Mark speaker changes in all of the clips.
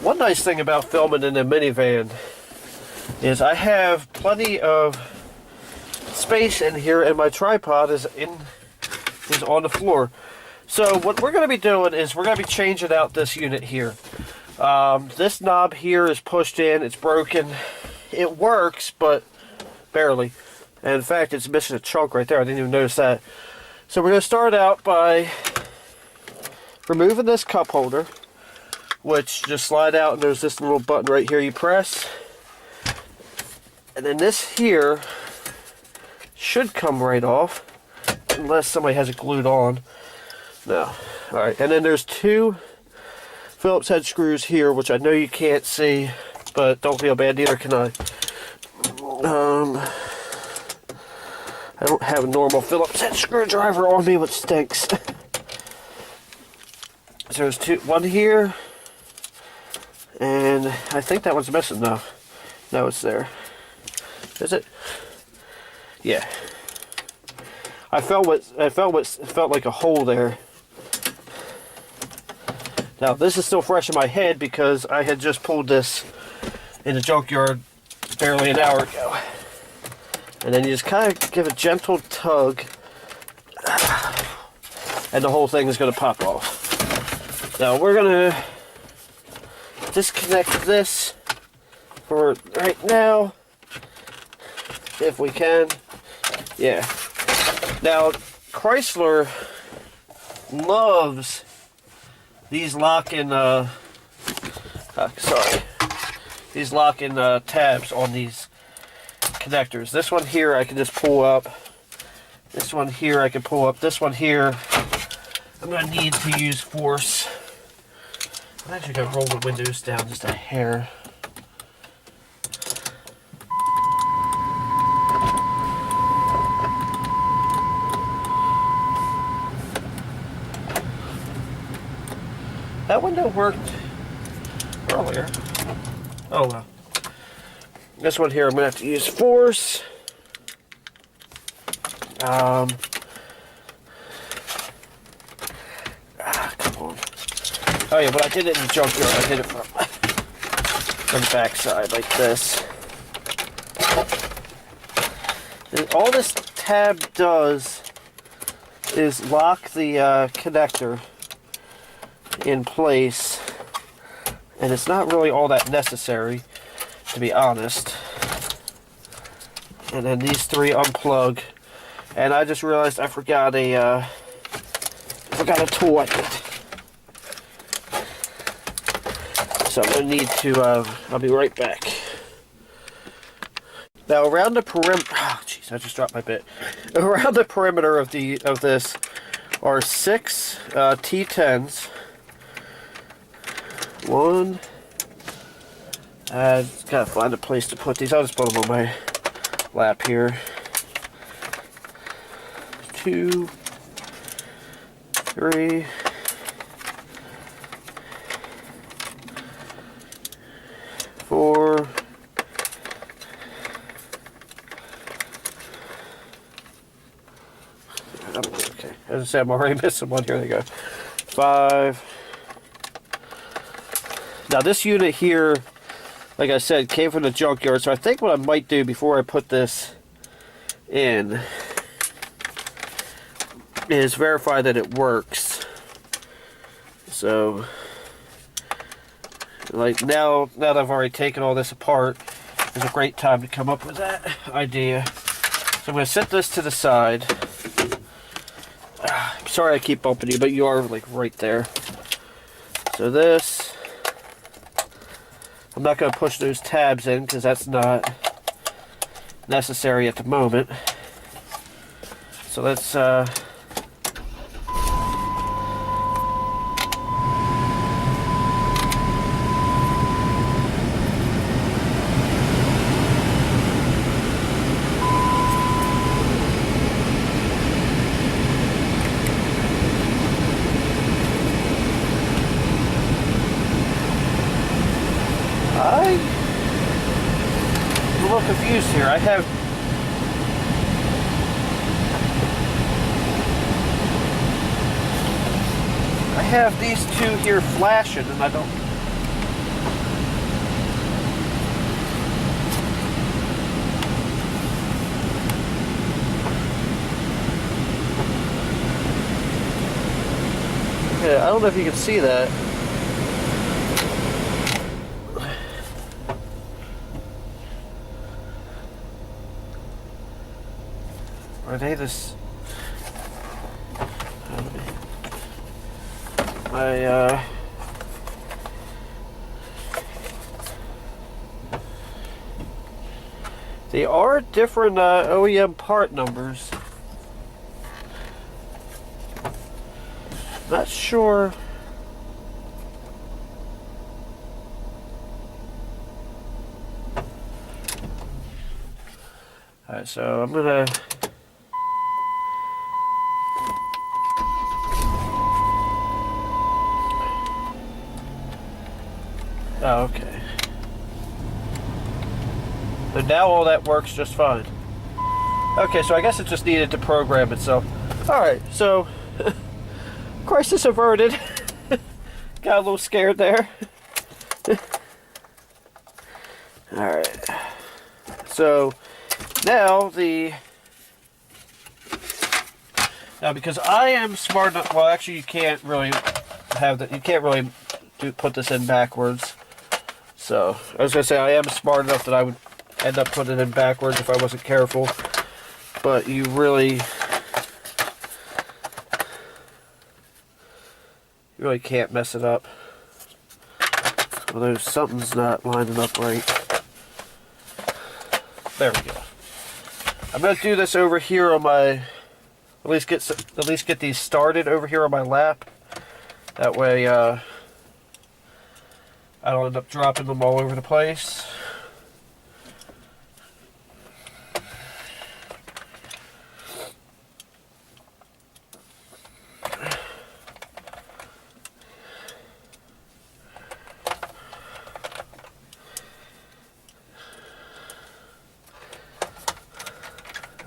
Speaker 1: One nice thing about filming in a minivan is I have plenty of space in here, and my tripod is on the floor. So what we're going to be doing is we're going to be changing out this unit here. This knob here is pushed in. It's broken. It works, but barely. And in fact, it's missing a chunk right there. I didn't even notice that. So we're going to start out by removing this cup holder, which just slide out, and there's this little button right here you press. And then this here should come right off, unless somebody has it glued on. No. Alright, and then there's two Phillips head screws here, which I know you can't see, but don't feel bad, neither can I. I don't have a normal Phillips head screwdriver on me, which stinks. So there's one here, and I think that one's missing though. No, it's there. Is it? Yeah. I felt what felt like a hole there. Now this is still fresh in my head because I had just pulled this in the junkyard barely an hour ago. And then you just kind of give a gentle tug, and the whole thing is going to pop off. Now we're going to disconnect this for right now, if we can. Yeah. Now Chrysler loves these lock-in these lock-in tabs on these connectors. This one here I can just pull up. This one here I can pull up. This one here I'm going to need to use force. I'm actually going to roll the windows down just a hair. That window worked earlier. Oh well. This one here I'm going to have to use force. Come on. Oh yeah, but I did it in the junkyard. I did it from the back side like this. And all this tab does is lock the connector in place, and it's not really all that necessary, to be honest. And then these three unplug, and I just realized I forgot a tool I need. So I'm gonna need to. I'll be right back. Now around the perimeter. Oh jeez, I just dropped my bit. Around the perimeter of this are 6 T10s. One. I just gotta find a place to put these. I'll just put them on my lap here. 2, 3, 4, okay. As I said, I'm already missing one. Here they go. 5. Now this unit here, like I said, came from the junkyard, so I think what I might do before I put this in is verify that it works. So, like now that I've already taken all this apart, is a great time to come up with that idea. So I'm going to set this to the side. I'm sorry I keep bumping you, but you are like right there. So this, I'm not going to push those tabs in because that's not necessary at the moment. So let's I'm a little confused here. I have these two here flashing, and I don't. I don't know if you can see that. Are they this? They are different OEM part numbers. Not sure. Alright, so I'm gonna oh, okay. So now all that works just fine. Okay, so I guess it just needed to program itself. Alright, so crisis averted. Got a little scared there. Alright. So now because I am smart enough, well actually you can't really put this in backwards. So I was gonna say I am smart enough that I would end up putting it in backwards if I wasn't careful. But you really can't mess it up. Although something's not lining up right. There we go. I'm gonna do this over here on my, at least get these started over here on my lap. That way I don't end up dropping them all over the place.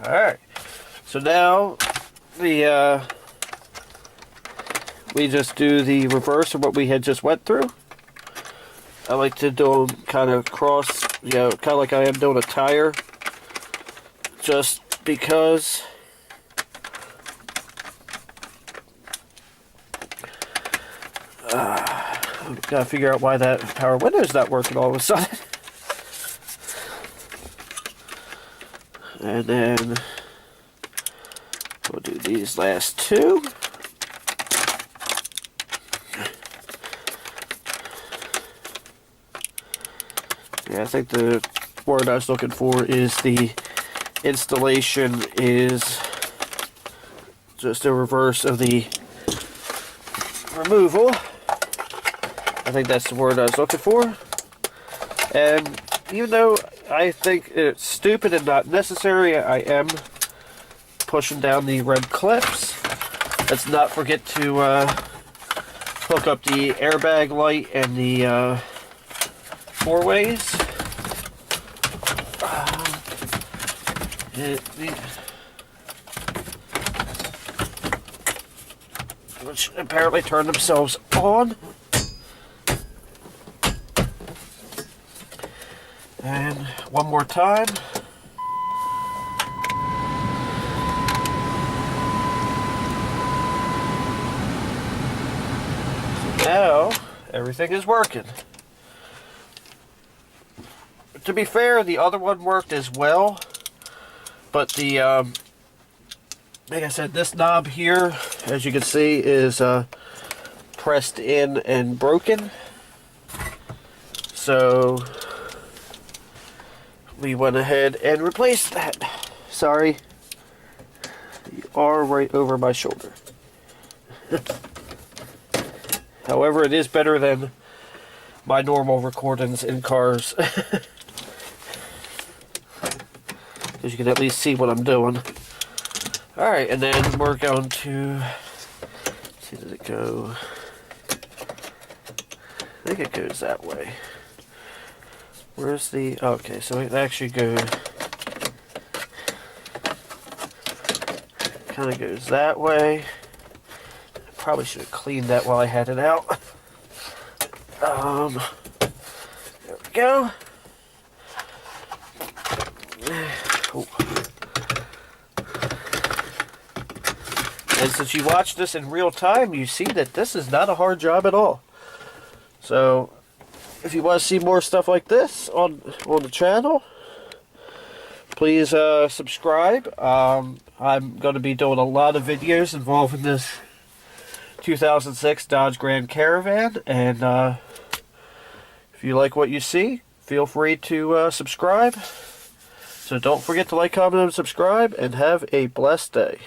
Speaker 1: Alright, so now we just do the reverse of what we had just went through. I like to do them kind of cross, kind of like I am doing a tire, just because I've got to figure out why that power window's not working all of a sudden. And then we'll do these last two. Yeah, I think the word I was looking for is the installation is just a reverse of the removal. I think that's the word I was looking for. And even though I think it's stupid and not necessary, I am pushing down the red clips. Let's not forget to hook up the airbag light and the four-ways. Which apparently turned themselves on. And one more time. So now everything is working. To be fair, the other one worked as well, but the like I said, this knob here, as you can see, is pressed in and broken. So we went ahead and replaced that. Sorry, you are right over my shoulder. However, it is better than my normal recordings in cars. Because you can at least see what I'm doing. Alright, and then we're going to, let's see, does it go? I think it goes that way. Where's the, okay, so it actually goes, kind of goes that way. I probably should have cleaned that while I had it out. There we go. Oh. And since you watch this in real time, you see that this is not a hard job at all. So, if you want to see more stuff like this on the channel, please subscribe. I'm going to be doing a lot of videos involving this 2006 Dodge Grand Caravan, and if you like what you see, feel free to subscribe. So don't forget to like, comment, and subscribe, and have a blessed day.